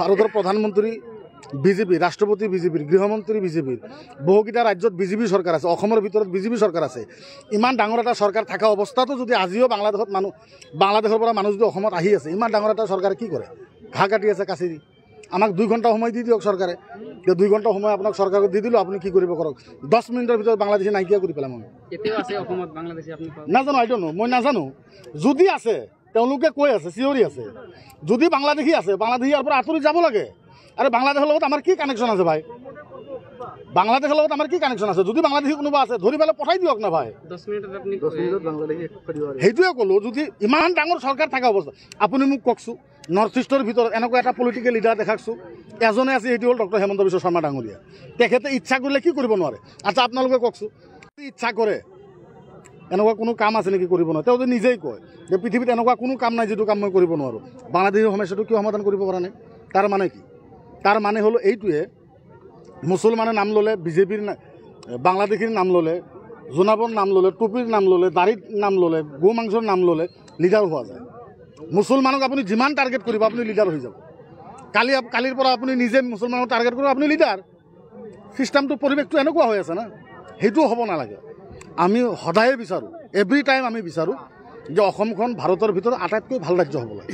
ভাৰতৰ প্ৰধানমন্ত্ৰী বিজেপি, ৰাষ্ট্ৰপতি বিজেপিৰ, গৃহমন্ত্ৰী বিজেপিৰ, বহুকেইটা ৰাজ্যত বিজেপি চৰকাৰ আছে, অসমৰ ভিতৰত বিজেপি চৰকাৰ আছে। ইমান ডাঙৰ এটা চৰকাৰ থকা অৱস্থাতো যদি আজিও বাংলাদেশৰ পৰা মানুহ যদি অসমত আহি আছে, ইমান ডাঙৰ এটা চৰকাৰে কি কৰে? ঘাঁহ কাটি আছে কাচিৰি। আমাক 2 ঘণ্টা সময় দি দিয়ক চৰকাৰে। 2 ঘণ্টা সময় আপোনাক চৰকাৰক দি দিলোঁ, আপুনি কি কৰিব কৰক। 10 মিনিটৰ ভিতৰত বাংলাদেশী নাইকিয়া কৰি পেলাম আমি। নাজানো, আই ডোণ্ট নো, মই নাজানো। যদি আছে তেওঁলোকে কৈ আছে, চিঞৰি আছে, যদি বাংলাদেশী আছে, বাংলাদেশী ইয়াৰ পৰা আঁতৰি যাব লাগে। আৰে বাংলাদেশৰ লগত আমাৰ কি কানেকশ্যন আছে ভাই? বাংলাদেশৰ লগত আমাৰ কি কানেকশ্যন আছে? যদি বাংলাদেশী কোনোবা আছে ধৰি পেলাই পঠাই দিয়ক না ভাই। 10 মিনিটত আপুনি বাংলাদেশী সেইটোৱে ক'লোঁ। যদি ইমান ডাঙৰ চৰকাৰ থকা অৱস্থা, আপুনি মোক কওকচোন, নৰ্থ ইষ্টৰ ভিতৰত এনেকুৱা এটা পলিটিকেল লিডাৰ দেখাকচোন। এজনে আছে, সেইটো হ'ল ডক্টৰ হেমন্ত বিশ্ব শৰ্মা ডাঙৰীয়া। তেখেতে ইচ্ছা কৰিলে কি কৰিব নোৱাৰে? আচ্ছা আপোনালোকে কওকচোন, ইচ্ছা কৰে এনেকুৱা কোনো কাম আছে নেকি কৰিব নোৱাৰে? তেওঁ যে নিজেই কয় যে পৃথিৱীত এনেকুৱা কোনো কাম নাই যিটো কাম মই কৰিব নোৱাৰোঁ। বাংলাদেশৰ সমস্যাটো কিয় সমাধান কৰিব পৰা নাই? তাৰ মানে কি? তাৰ মানে হ'ল এইটোৱে, মুছলমানে নাম ল'লে, বিজেপিৰ বাংলাদেশীৰ নাম ল'লে, জোনাবৰ নাম ল'লে, টুপিৰ নাম ল'লে, দাড়িৰ নাম ল'লে, গো মাংসৰ নাম ল'লে লিডাৰ হোৱা যায়। মুছলমানক আপুনি যিমান টাৰ্গেট কৰিব আপুনি লিডাৰ হৈ যাব। কালিৰ পৰা আপুনি নিজে মুছলমানক টাৰ্গেট কৰিব, আপুনি লিডাৰ। ছিষ্টেমটো, পৰিৱেশটো এনেকুৱা হৈ আছে না, সেইটোও হ'ব নালাগে। আমি সদায়ে বিচাৰোঁ, এভৰি টাইম আমি বিচাৰোঁ যে অসমখন ভাৰতৰ ভিতৰত আটাইতকৈ ভাল ৰাজ্য হ'ব লাগে।